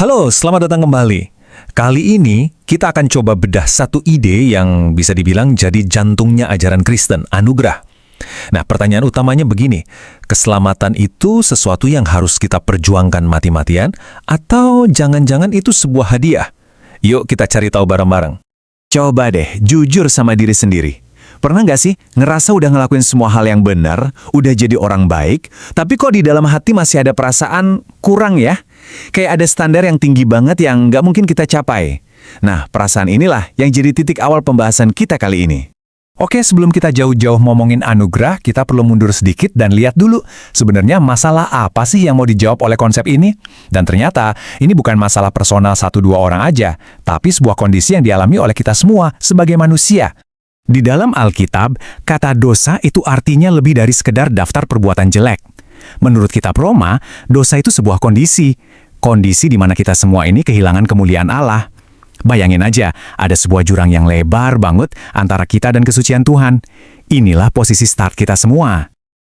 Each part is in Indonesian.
Halo, selamat datang kembali. Kali ini kita akan coba bedah satu ide yang bisa dibilang jadi jantungnya ajaran Kristen, anugerah. Nah, pertanyaan utamanya begini, keselamatan itu sesuatu yang harus kita perjuangkan mati-matian atau jangan-jangan itu sebuah hadiah? Yuk kita cari tahu bareng-bareng. Coba deh, jujur sama diri sendiri. Pernah nggak sih ngerasa udah ngelakuin semua hal yang benar, udah jadi orang baik, tapi kok di dalam hati masih ada perasaan kurang ya? Kayak ada standar yang tinggi banget yang nggak mungkin kita capai. Nah, perasaan inilah yang jadi titik awal pembahasan kita kali ini. Oke, sebelum kita jauh-jauh ngomongin anugerah, kita perlu mundur sedikit dan lihat dulu sebenarnya masalah apa sih yang mau dijawab oleh konsep ini. Dan ternyata ini bukan masalah personal 1-2 orang aja, tapi sebuah kondisi yang dialami oleh kita semua sebagai manusia. Di dalam Alkitab, kata dosa itu artinya lebih dari sekedar daftar perbuatan jelek. Menurut kitab Roma, dosa itu sebuah kondisi. Kondisi di mana kita semua ini kehilangan kemuliaan Allah. Bayangin aja, ada sebuah jurang yang lebar banget antara kita dan kesucian Tuhan. Inilah posisi start kita semua.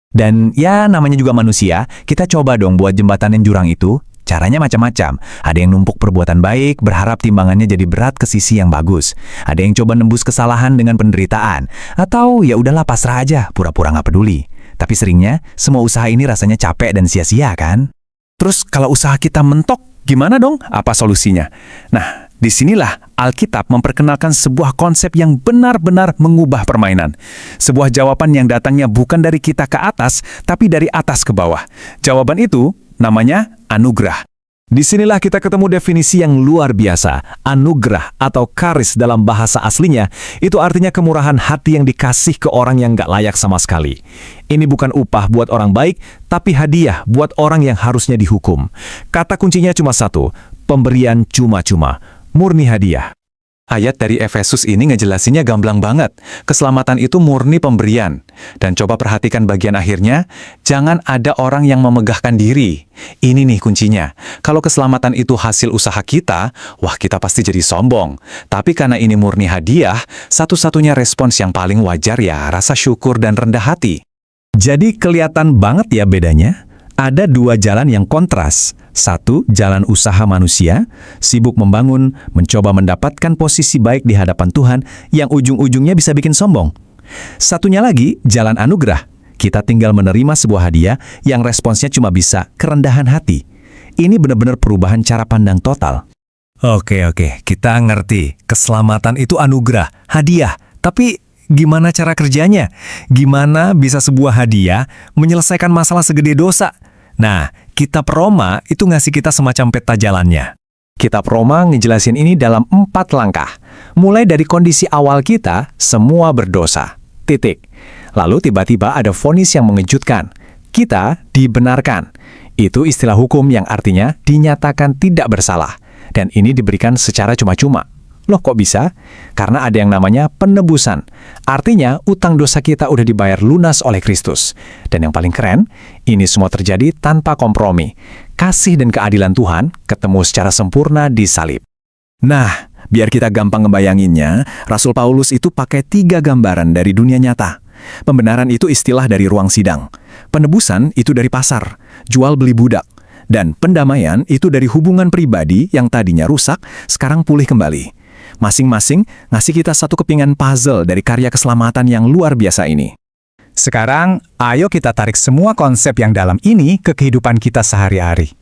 Dan ya namanya juga manusia, kita coba dong buat jembatanin jurang itu. Caranya macam-macam. Ada yang numpuk perbuatan baik, berharap timbangannya jadi berat ke sisi yang bagus. Ada yang coba nembus kesalahan dengan penderitaan. Atau ya udahlah pasrah aja, pura-pura nggak peduli. Tapi seringnya, semua usaha ini rasanya capek dan sia-sia kan? Terus kalau usaha kita mentok, gimana dong? Apa solusinya? Nah, disinilah Alkitab memperkenalkan sebuah konsep yang benar-benar mengubah permainan. Sebuah jawaban yang datangnya bukan dari kita ke atas, tapi dari atas ke bawah. Jawaban itu namanya anugerah. Disinilah kita ketemu definisi yang luar biasa. Anugerah atau karis dalam bahasa aslinya, itu artinya kemurahan hati yang dikasih ke orang yang nggak layak sama sekali. Ini bukan upah buat orang baik, tapi hadiah buat orang yang harusnya dihukum. Kata kuncinya cuma satu, pemberian cuma-cuma, murni hadiah. Ayat dari Efesus ini ngejelasinnya gamblang banget. Keselamatan itu murni pemberian. Dan coba perhatikan bagian akhirnya, jangan ada orang yang memegahkan diri. Ini nih kuncinya. Kalau keselamatan itu hasil usaha kita, wah kita pasti jadi sombong. Tapi karena ini murni hadiah, satu-satunya respons yang paling wajar ya rasa syukur dan rendah hati. Jadi kelihatan banget ya bedanya. Ada dua jalan yang kontras. Satu, jalan usaha manusia, sibuk membangun, mencoba mendapatkan posisi baik di hadapan Tuhan yang ujung-ujungnya bisa bikin sombong. Satunya lagi, jalan anugerah. Kita tinggal menerima sebuah hadiah yang responsnya cuma bisa kerendahan hati. Ini benar-benar perubahan cara pandang total. Oke, kita ngerti. Keselamatan itu anugerah, hadiah. Tapi gimana cara kerjanya? Gimana bisa sebuah hadiah menyelesaikan masalah segede dosa? Nah, kitab Roma itu ngasih kita semacam peta jalannya. Kitab Roma ngejelasin ini dalam 4 langkah. Mulai dari kondisi awal kita, semua berdosa. Titik. Lalu tiba-tiba ada vonis yang mengejutkan. Kita dibenarkan. Itu istilah hukum yang artinya dinyatakan tidak bersalah. Dan ini diberikan secara cuma-cuma. Loh kok bisa? Karena ada yang namanya penebusan. Artinya utang dosa kita udah dibayar lunas oleh Kristus. Dan yang paling keren, ini semua terjadi tanpa kompromi. Kasih dan keadilan Tuhan ketemu secara sempurna di salib. Nah, biar kita gampang ngebayanginnya, Rasul Paulus itu pakai 3 gambaran dari dunia nyata. Pembenaran itu istilah dari ruang sidang. Penebusan itu dari pasar, jual beli budak. Dan pendamaian itu dari hubungan pribadi yang tadinya rusak, sekarang pulih kembali. Masing-masing ngasih kita satu kepingan puzzle dari karya keselamatan yang luar biasa ini. Sekarang, ayo kita tarik semua konsep yang dalam ini ke kehidupan kita sehari-hari.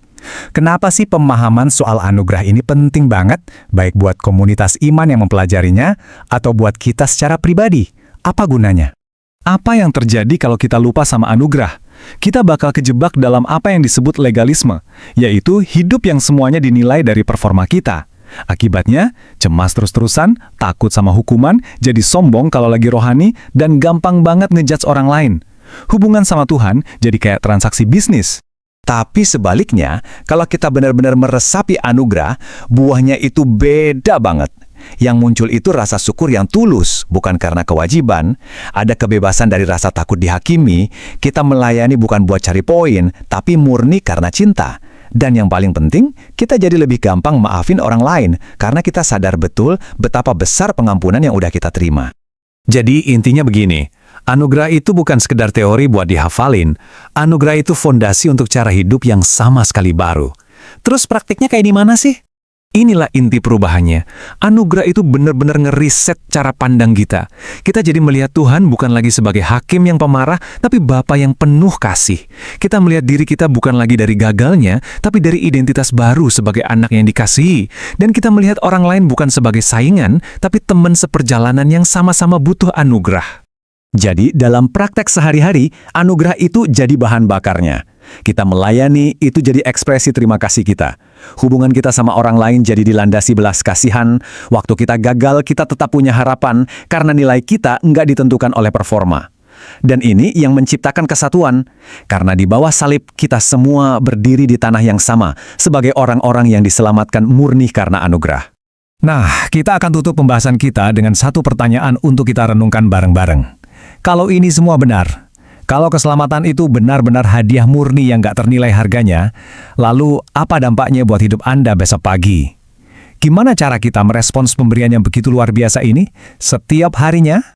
Kenapa sih pemahaman soal anugerah ini penting banget, baik buat komunitas iman yang mempelajarinya, atau buat kita secara pribadi? Apa gunanya? Apa yang terjadi kalau kita lupa sama anugerah? Kita bakal kejebak dalam apa yang disebut legalisme, yaitu hidup yang semuanya dinilai dari performa kita. Akibatnya, cemas terus-terusan, takut sama hukuman, jadi sombong kalau lagi rohani, dan gampang banget ngejudge orang lain. Hubungan sama Tuhan jadi kayak transaksi bisnis. Tapi sebaliknya, kalau kita benar-benar meresapi anugerah, buahnya itu beda banget. Yang muncul itu rasa syukur yang tulus, bukan karena kewajiban. Ada kebebasan dari rasa takut dihakimi, kita melayani bukan buat cari poin, tapi murni karena cinta. Dan yang paling penting, kita jadi lebih gampang maafin orang lain karena kita sadar betul betapa besar pengampunan yang udah kita terima. Jadi intinya begini, anugerah itu bukan sekedar teori buat dihafalin, anugerah itu fondasi untuk cara hidup yang sama sekali baru. Terus praktiknya kayak di mana sih? Inilah inti perubahannya. Anugerah itu benar-benar ngeriset cara pandang kita. Kita jadi melihat Tuhan bukan lagi sebagai hakim yang pemarah, tapi Bapa yang penuh kasih. Kita melihat diri kita bukan lagi dari gagalnya, tapi dari identitas baru sebagai anak yang dikasihi. Dan kita melihat orang lain bukan sebagai saingan, tapi teman seperjalanan yang sama-sama butuh anugerah. Jadi, dalam praktek sehari-hari, anugerah itu jadi bahan bakarnya. Kita melayani, itu jadi ekspresi terima kasih kita. Hubungan kita sama orang lain jadi dilandasi belas kasihan. Waktu kita gagal, kita tetap punya harapan, karena nilai kita nggak ditentukan oleh performa. Dan ini yang menciptakan kesatuan. Karena di bawah salib, kita semua berdiri di tanah yang sama, sebagai orang-orang yang diselamatkan murni karena anugerah. Nah, kita akan tutup pembahasan kita dengan satu pertanyaan untuk kita renungkan bareng-bareng. Kalau ini semua benar, kalau keselamatan itu benar-benar hadiah murni yang nggak ternilai harganya, lalu apa dampaknya buat hidup Anda besok pagi? Gimana cara kita merespons pemberian yang begitu luar biasa ini setiap harinya?